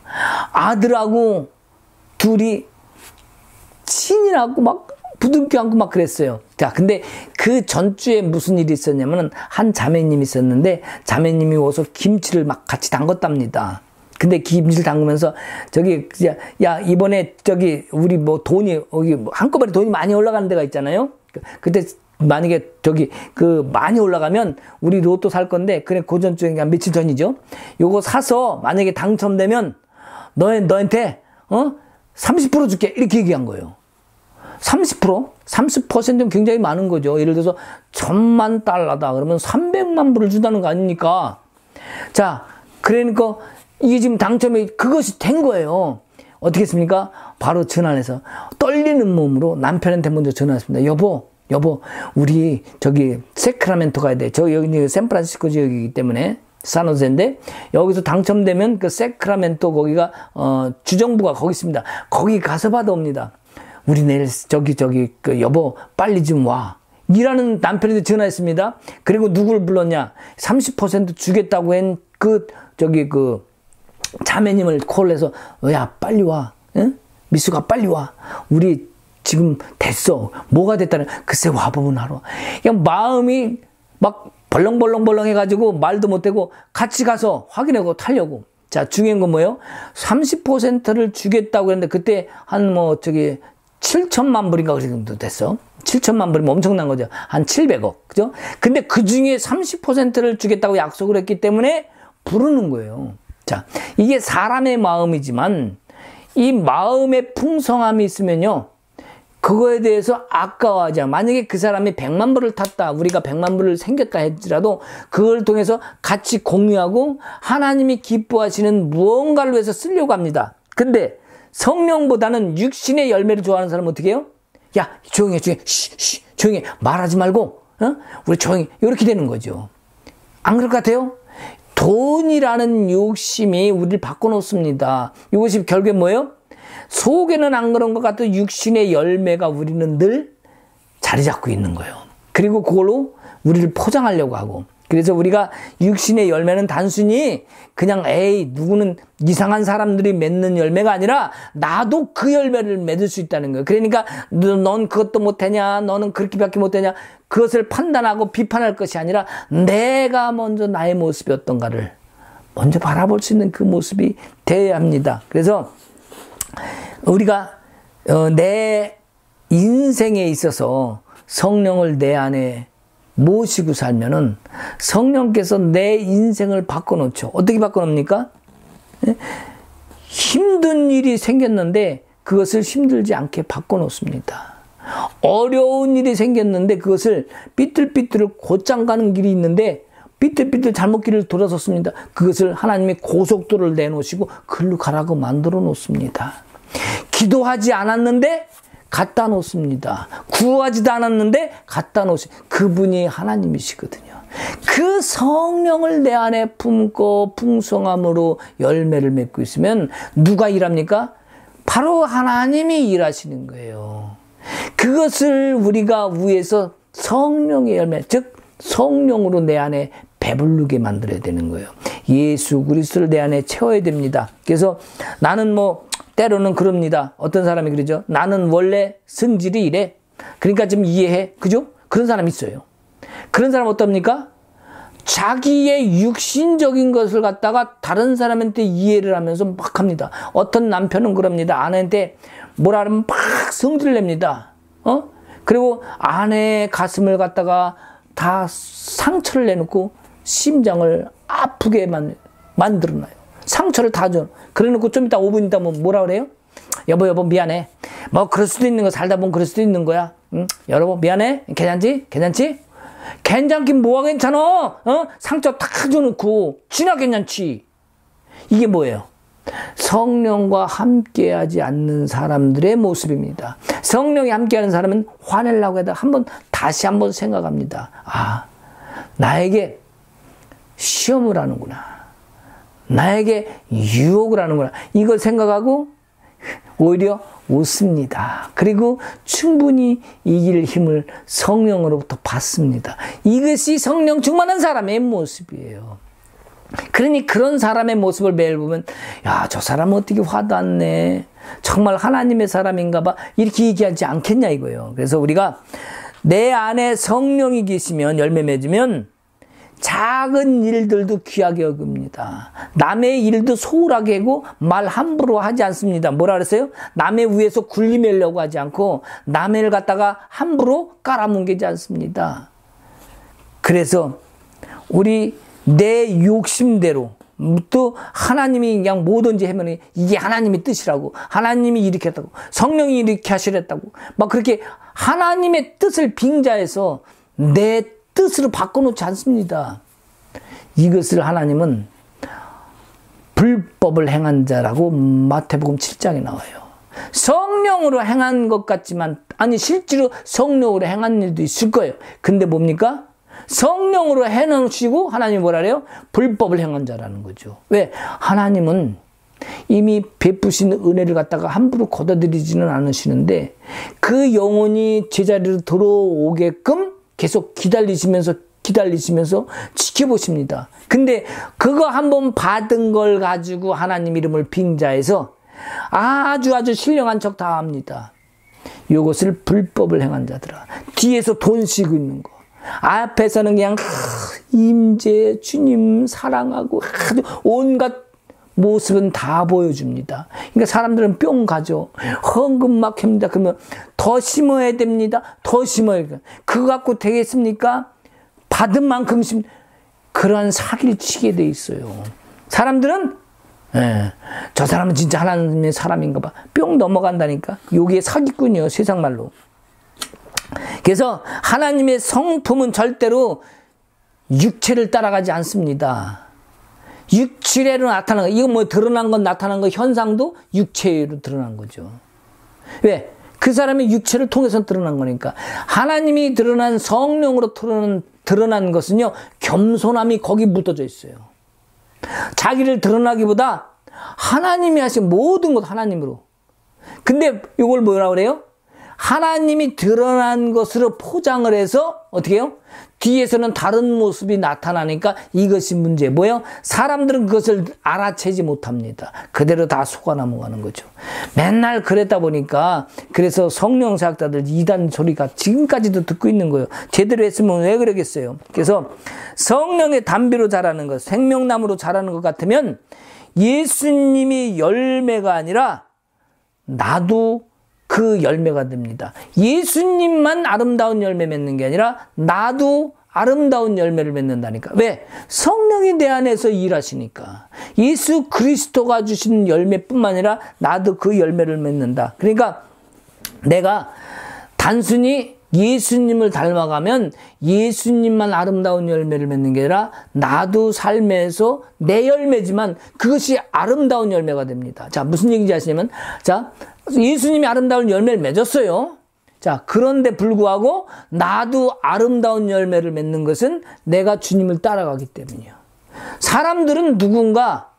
아들하고 둘이 친이라고 막 부둥켜 안고 막 그랬어요. 자, 근데 그 전주에 무슨 일이 있었냐면은 한 자매님이 있었는데, 자매님이 와서 김치를 막 같이 담궜답니다. 근데 김치를 담그면서 야 이번에 우리 뭐 돈이 여기 한꺼번에 돈이 많이 올라가는 데가 있잖아요. 그때 만약에 많이 올라가면 우리 로또 살 건데, 그래 고전주에 한 며칠 전이죠. 요거 사서 만약에 당첨되면 너한테 30% 줄게 이렇게 얘기한 거예요. 30%? 30%는 굉장히 많은 거죠. 예를 들어서 1000만 달러다 그러면 300만 불을 준다는 거 아닙니까? 자, 그러니까 이게 지금 당첨이 그것이 된 거예요. 어떻게 했습니까? 바로 전화해서 떨리는 몸으로 남편한테 먼저 전화했습니다. 여보, 우리 세크라멘토 가야 돼. 여기 샌프란시스코 지역이기 때문에 산호세인데, 여기서 당첨되면 그 세크라멘토 거기가 주정부가 거기 있습니다. 거기 가서 받아옵니다. 우리 내일 여보 빨리 좀 와. 이라는 남편한테 전화했습니다. 그리고 누구를 불렀냐? 30% 주겠다고 한 자매님을 콜해서, 야 빨리 와. 응? 미수가 빨리 와. 우리 지금 됐어. 뭐가 됐다는, 글쎄 와보면 알아. 그냥 마음이 막 벌렁벌렁 해가지고 말도 못하고 같이 가서 확인하고 타려고. 자, 중요한 건 뭐예요? 30%를 주겠다고 했는데, 그때 한 7천만 불인가 그 정도 됐어. 7천만 불이면 엄청난 거죠. 한 700억. 그죠? 근데 그 중에 30%를 주겠다고 약속을 했기 때문에 부르는 거예요. 자, 이게 사람의 마음이지만, 이 마음의 풍성함이 있으면요, 그거에 대해서 아까워하지 않아. 만약에 그 사람이 100만 불을 탔다, 우리가 100만 불을 생겼다 할지라도 그걸 통해서 같이 공유하고 하나님이 기뻐하시는 무언가를 위해서 쓰려고 합니다. 근데 성령보다는 육신의 열매를 좋아하는 사람은 어떻게 해요? 야, 조용히 해. 조용히 해. 말하지 말고, 우리 조용히, 이렇게 되는 거죠. 안 그럴 것 같아요? 돈이라는 욕심이 우리를 바꿔놓습니다. 이것이 결국에 뭐예요? 속에는 안 그런 것 같아도 육신의 열매가 우리는 늘 자리 잡고 있는 거예요. 그리고 그걸로 우리를 포장하려고 하고. 그래서 우리가 육신의 열매는 단순히 그냥 누구는 이상한 사람들이 맺는 열매가 아니라 나도 그 열매를 맺을 수 있다는 거예요. 그러니까 넌 그것도 못하냐, 너는 그렇게밖에 못하냐, 그것을 판단하고 비판할 것이 아니라 내가 먼저 나의 모습이 어떤가를 먼저 바라볼 수 있는 그 모습이 되어야 합니다. 그래서 우리가 내 인생에 있어서 성령을 내 안에 모시고 살면은 성령께서 내 인생을 바꿔놓죠. 어떻게 바꿔놓습니까? 힘든 일이 생겼는데 그것을 힘들지 않게 바꿔놓습니다. 어려운 일이 생겼는데 그것을 삐뚤삐뚤 곧장 가는 길이 있는데 삐뚤삐뚤 잘못길을 돌아섰습니다. 그것을 하나님이 고속도로를 내놓으시고 글로 가라고 만들어 놓습니다. 기도하지 않았는데 갖다 놓습니다. 구하지도 않았는데 갖다 놓으시. 그분이 하나님이시거든요. 그 성령을 내 안에 품고 풍성함으로 열매를 맺고 있으면 누가 일합니까? 바로 하나님이 일하시는 거예요. 그것을 우리가 위에서 성령의 열매, 즉 성령으로 내 안에 배부르게 만들어야 되는 거예요. 예수 그리스도를 내 안에 채워야 됩니다. 그래서 나는 때로는 그럽니다. 어떤 사람이 그러죠. 나는 원래 성질이 이래. 그러니까 좀 이해해. 그죠? 그런 사람 있어요. 그런 사람 어떻습니까? 자기의 육신적인 것을 갖다가 다른 사람한테 이해를 하면서 막 합니다. 어떤 남편은 그럽니다. 아내한테 뭐라 하면 막 성질을 냅니다. 그리고 아내의 가슴을 갖다가 다 상처를 내놓고 심장을 아프게 만들어놔요. 상처를 다 줘. 그래 놓고 좀 이따 5분 있다 뭐라 그래요? 여보 미안해. 뭐 그럴 수도 있는 거, 살다 보면 그럴 수도 있는 거야. 응? 여보 미안해. 괜찮지? 괜찮긴 뭐가 괜찮아? 상처 다 줘놓고 지나 괜찮지. 이게 뭐예요? 성령과 함께하지 않는 사람들의 모습입니다. 성령이 함께하는 사람은 화내려고 해도 다시 한번 생각합니다. 아, 나에게 시험을 하는구나. 나에게 유혹을 하는구나. 이걸 생각하고 오히려 웃습니다. 그리고 충분히 이길 힘을 성령으로부터 받습니다. 이것이 성령 충만한 사람의 모습이에요. 그러니 그런 사람의 모습을 매일 보면 야, 저 사람은 어떻게 화도 안 내. 정말 하나님의 사람인가 봐. 이렇게 얘기하지 않겠냐 이거예요. 그래서 우리가 내 안에 성령이 계시면 열매 맺으면 작은 일들도 귀하게 여깁니다. 남의 일도 소홀하게 하고 말 함부로 하지 않습니다. 뭐라 그랬어요? 남의 위에서 군림하려고 하지 않고 남의 일 갖다가 함부로 깔아뭉개지 않습니다. 그래서 우리 내 욕심대로 또 하나님이 그냥 뭐든지 하면 이게 하나님의 뜻이라고, 하나님이 이렇게 했다고, 성령이 이렇게 하시랬다고 막 그렇게 하나님의 뜻을 빙자해서 내 뜻으로 바꿔놓지 않습니다. 이것을 하나님은 불법을 행한 자라고 마태복음 7장에 나와요. 성령으로 행한 것 같지만 아니 실제로 성령으로 행한 일도 있을 거예요. 근데 뭡니까? 성령으로 해놓으시고 하나님이 뭐라 그래요? 불법을 행한 자라는 거죠. 왜? 하나님은 이미 베푸신 은혜를 갖다가 함부로 걷어들이지는 않으시는데 그 영혼이 제자리로 들어오게끔 계속 기다리시면서 지켜보십니다. 근데 그거 한번 받은 걸 가지고 하나님 이름을 빙자해서 아주 신령한 척 다 합니다. 이것을 불법을 행한 자들아. 뒤에서 돈 쓰고 있는 거. 앞에서는 그냥 임재 주님 사랑하고 온갖 모습은 다 보여줍니다. 그러니까 사람들은 뿅 가죠. 헌금 막 합니다. 그러면 더 심어야 됩니다. 더 심어야 돼요. 그거 갖고 되겠습니까? 받은 만큼 그런 사기를 치게 돼 있어요. 사람들은 저 사람은 진짜 하나님의 사람인가 봐. 뿅 넘어간다니까. 여기에 사기꾼이에요. 세상 말로. 그래서 하나님의 성품은 절대로 육체를 따라가지 않습니다. 육체로 나타나는 거, 이거 뭐 드러난 건 나타난 거, 현상도 육체로 드러난 거죠. 왜? 그 사람의 육체를 통해서 드러난 거니까. 하나님이 드러난 성령으로 드러난 것은요, 겸손함이 거기 묻어져 있어요. 자기를 드러나기보다 하나님이 하신 모든 것 하나님으로. 근데 이걸 뭐라 그래요? 하나님이 드러난 것으로 포장을 해서 어떻게 해요? 뒤에서는 다른 모습이 나타나니까 이것이 문제. 뭐예요? 사람들은 그것을 알아채지 못합니다. 그대로 다 속아 넘어가는 거죠. 맨날 그랬다 보니까 그래서 성령사역자들 이단 소리가 지금까지도 듣고 있는 거예요. 제대로 했으면 왜 그러겠어요? 그래서 성령의 담비로 자라는 것, 생명나무로 자라는 것 같으면 예수님이 열매가 아니라 나도 그 열매가 됩니다. 예수님만 아름다운 열매 맺는 게 아니라 나도 아름다운 열매를 맺는다니까. 왜? 성령이 내 안에서 일하시니까. 예수 그리스도가 주신 열매뿐만 아니라 나도 그 열매를 맺는다. 그러니까 내가 단순히 예수님을 닮아가면 예수님만 아름다운 열매를 맺는 게 아니라 나도 삶에서 내 열매지만 그것이 아름다운 열매가 됩니다. 자, 무슨 얘기인지 아시냐면, 자, 예수님이 아름다운 열매를 맺었어요. 자, 그런데 불구하고 나도 아름다운 열매를 맺는 것은 내가 주님을 따라가기 때문이에요. 사람들은 누군가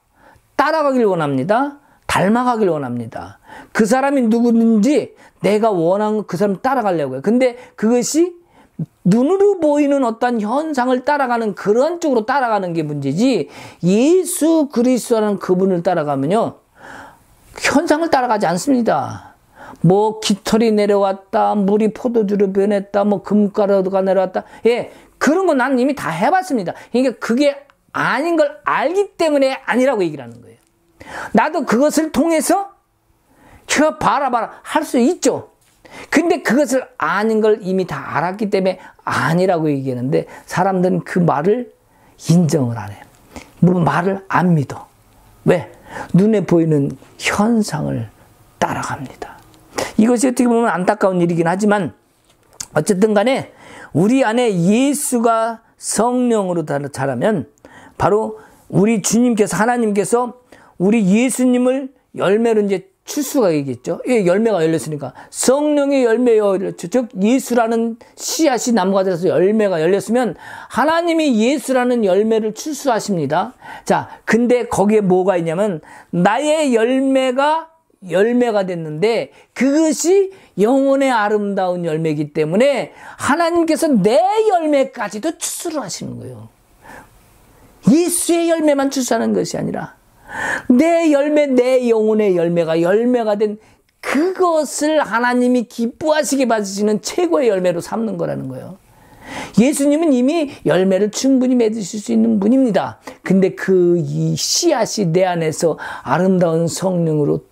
따라가길 원합니다. 닮아가길 원합니다. 그 사람이 누구든지 내가 원하는 그 사람 따라가려고 해요. 근데 그것이 눈으로 보이는 어떤 현상을 따라가는 그런 쪽으로 따라가는 게 문제지, 예수 그리스도라는 그분을 따라가면요 현상을 따라가지 않습니다. 뭐 깃털이 내려왔다, 물이 포도주로 변했다, 뭐 금가루가 내려왔다. 예, 그런 거 나는 이미 다 해봤습니다. 그러니까 그게 아닌 걸 알기 때문에 아니라고 얘기를 하는 거예요. 나도 그것을 통해서 봐라 할 수 있죠. 근데 그것을 아는 걸 이미 다 알았기 때문에 아니라고 얘기하는데 사람들은 그 말을 인정을 안 해요. 말을 안 믿어. 왜? 눈에 보이는 현상을 따라갑니다. 이것이 어떻게 보면 안타까운 일이긴 하지만 어쨌든 간에 우리 안에 예수가 성령으로 자라면 바로 우리 주님께서 하나님께서 우리 예수님을 열매로 이제 출수가 있겠죠. 예, 열매가 열렸으니까 성령의 열매가 열렸죠. 즉 예수라는 씨앗이 나무가 돼서 열매가 열렸으면 하나님이 예수라는 열매를 출수하십니다. 자, 근데 거기에 뭐가 있냐면 나의 열매가 됐는데 그것이 영혼의 아름다운 열매이기 때문에 하나님께서 내 열매까지도 출수를 하시는 거예요. 예수의 열매만 출수하는 것이 아니라 내 열매, 내 영혼의 열매가 된 그것을 하나님이 기뻐하시게 받으시는 최고의 열매로 삼는 거라는 거예요. 예수님은 이미 열매를 충분히 맺으실 수 있는 분입니다. 근데 이 씨앗이 내 안에서 아름다운 성령으로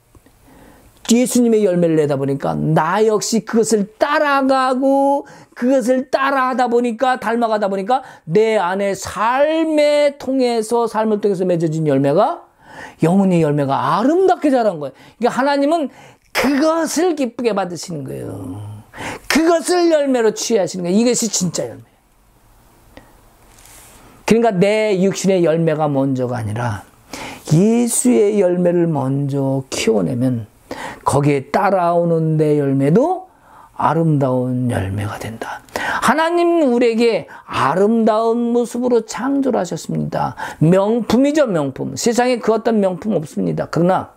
예수님의 열매를 내다 보니까 나 역시 그것을 따라가고 그것을 따라하다 보니까 닮아가다 보니까 내 안에 삶을 통해서 맺어진 열매가 영혼의 열매가 아름답게 자란 거예요. 그러니까 하나님은 그것을 기쁘게 받으시는 거예요. 그것을 열매로 취하시는 거예요. 이것이 진짜 열매. 그러니까 내 육신의 열매가 먼저가 아니라 예수의 열매를 먼저 키워내면 거기에 따라오는 내 열매도 아름다운 열매가 된다. 하나님은 우리에게 아름다운 모습으로 창조를 하셨습니다. 명품이죠, 명품. 세상에 그 어떤 명품 없습니다. 그러나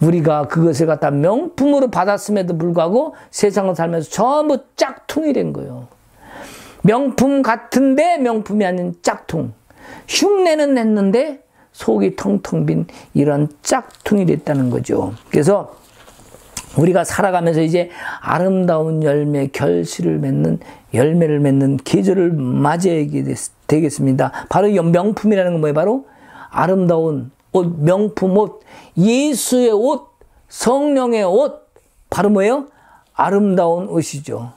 우리가 그것을 갖다 명품으로 받았음에도 불구하고 세상을 살면서 전부 짝퉁이 된 거예요. 명품 같은데 명품이 아닌 짝퉁. 흉내는 냈는데 속이 텅텅 빈 이런 짝퉁이 됐다는 거죠. 그래서 우리가 살아가면서 이제 아름다운 열매를 맺는 계절을 맞이하게 되겠습니다. 바로 이 명품이라는 건 뭐예요? 바로 아름다운 옷, 명품 옷, 예수의 옷, 성령의 옷, 바로 뭐예요? 아름다운 옷이죠.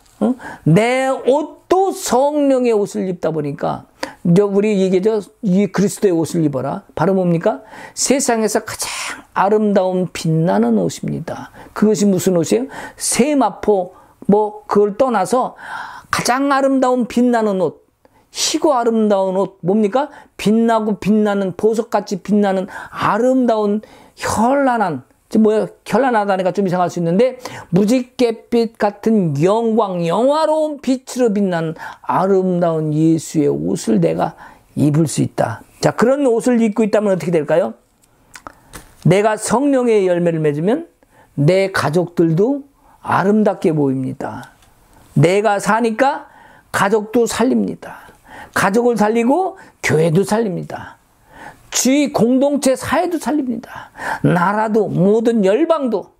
내 옷도 성령의 옷을 입다 보니까 우리 얘기죠. 이 그리스도의 옷을 입어라. 바로 뭡니까? 세상에서 가장 아름다운 빛나는 옷입니다. 그것이 무슨 옷이에요? 세마포 그걸 떠나서 가장 아름다운 빛나는 옷, 희고 아름다운 옷 뭡니까? 빛나고 빛나는 보석같이 빛나는 아름다운 현란한 현란하다니까 좀 이상할 수 있는데 무지갯빛 같은 영화로운 빛으로 빛나는 아름다운 예수의 옷을 내가 입을 수 있다. 자, 그런 옷을 입고 있다면 어떻게 될까요? 내가 성령의 열매를 맺으면 내 가족들도 아름답게 보입니다. 내가 사니까 가족도 살립니다. 가족을 살리고 교회도 살립니다. 주위 공동체 사회도 살립니다. 나라도 모든 열방도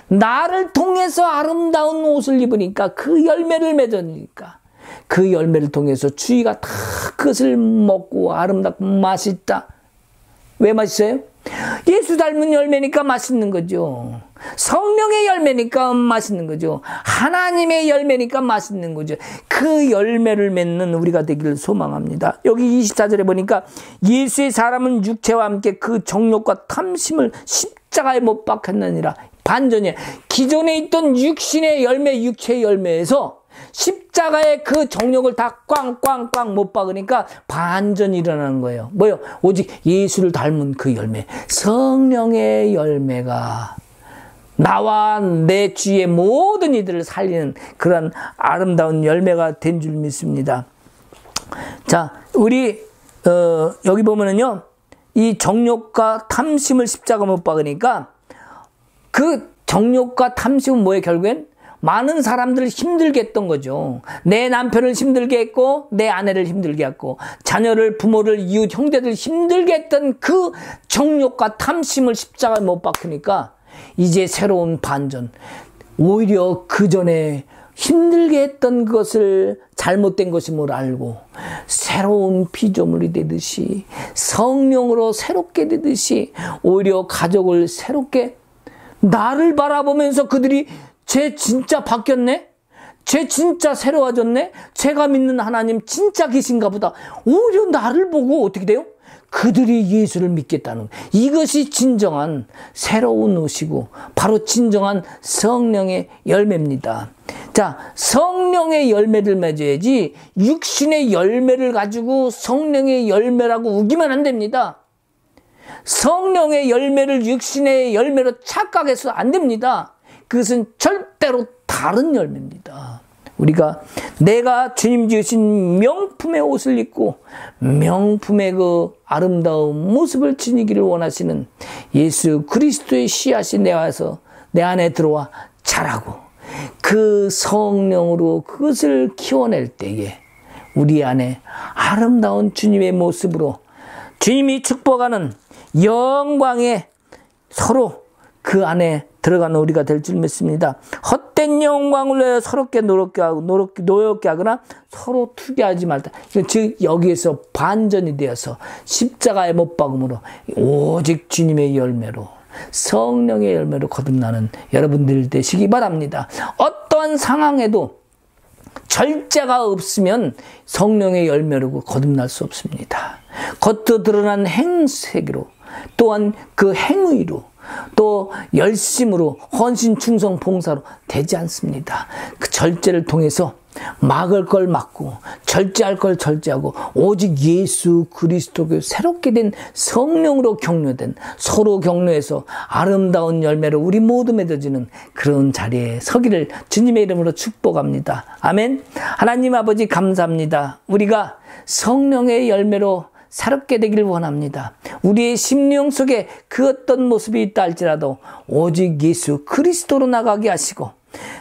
나를 통해서 아름다운 옷을 입으니까 그 열매를 맺으니까 그 열매를 통해서 주위가 다 그것을 먹고 아름답고 맛있다. 왜 맛있어요? 예수 닮은 열매니까 맛있는 거죠. 성령의 열매니까 맛있는 거죠. 하나님의 열매니까 맛있는 거죠. 그 열매를 맺는 우리가 되기를 소망합니다. 여기 24절에 보니까 예수의 사람은 육체와 함께 그 정욕과 탐심을 십자가에 못 박혔느니라. 반전이에요. 기존에 있던 육신의 열매, 육체의 열매에서 십자가에 그 정욕을 다 꽝꽝꽝 못 박으니까 반전이 일어나는 거예요. 뭐요? 오직 예수를 닮은 그 열매, 성령의 열매가 나와 내 주위의 모든 이들을 살리는 그런 아름다운 열매가 된 줄 믿습니다. 자, 우리 여기 보면은요, 이 정욕과 탐심을 십자가 못 박으니까 그 정욕과 탐심은 뭐예요? 결국엔 많은 사람들을 힘들게 했던 거죠. 내 남편을 힘들게 했고 내 아내를 힘들게 했고 자녀를, 부모를, 이웃, 형제들을 힘들게 했던 그 정욕과 탐심을 십자가에 못 박으니까 이제 새로운 반전. 오히려 그 전에 힘들게 했던 것을 잘못된 것임을 알고 새로운 피조물이 되듯이 성령으로 새롭게 되듯이 오히려 가족을 새롭게 나를 바라보면서 그들이 쟤 진짜 바뀌었네? 쟤 진짜 새로워졌네? 제가 믿는 하나님 진짜 계신가 보다. 오히려 나를 보고 어떻게 돼요? 그들이 예수를 믿겠다는 이것이 진정한 새로운 옷이고 바로 진정한 성령의 열매입니다. 자, 성령의 열매를 맺어야지 육신의 열매를 가지고 성령의 열매라고 우기면 안 됩니다. 성령의 열매를 육신의 열매로 착각해서 안 됩니다. 그것은 절대로 다른 열매입니다. 우리가 내가 주님 지으신 명품의 옷을 입고 명품의 그 아름다운 모습을 지니기를 원하시는 예수 그리스도의 씨앗이 내 안에 들어와 자라고 그 성령으로 그것을 키워낼 때에 우리 안에 아름다운 주님의 모습으로 주님이 축복하는 영광에 서로 그 안에 들어가는 우리가 될 줄 믿습니다. 헛된 영광을 위하여 서럽게 노엽게 하거나 서로 투기하지 말다. 즉 여기에서 반전이 되어서 십자가에 못 박음으로 오직 주님의 열매로 성령의 열매로 거듭나는 여러분들 되시기 바랍니다. 어떠한 상황에도 절제가 없으면 성령의 열매로 거듭날 수 없습니다. 겉으로 드러난 행색으로 또한 그 행위로 또 열심으로 헌신 충성 봉사로 되지 않습니다. 그 절제를 통해서 막을 걸 막고 절제할 걸 절제하고 오직 예수 그리스도의 새롭게 된 성령으로 격려된 서로 격려해서 아름다운 열매로 우리 모두 맺어지는 그런 자리에 서기를 주님의 이름으로 축복합니다. 아멘. 하나님 아버지 감사합니다. 우리가 성령의 열매로 새롭게 되기를 원합니다. 우리의 심령 속에 그 어떤 모습이 있다 할지라도 오직 예수 그리스도로 나가게 하시고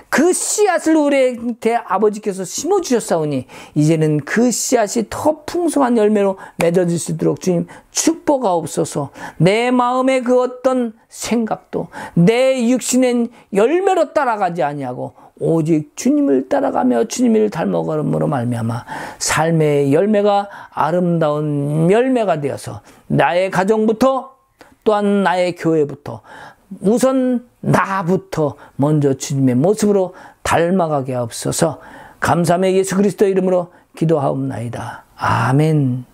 그 씨앗을 우리한테 아버지께서 심어주셨사오니 이제는 그 씨앗이 더 풍성한 열매로 맺어질 수 있도록 주님 축복하옵소서. 내 마음의 그 어떤 생각도 내 육신의 열매로 따라가지 아니하고 오직 주님을 따라가며 주님을 닮아감으로 말미암아 삶의 열매가 아름다운 열매가 되어서 나의 가정부터 또한 나의 교회부터 우선 나부터 먼저 주님의 모습으로 닮아가게 하옵소서. 감사하며 예수 그리스도 이름으로 기도하옵나이다. 아멘.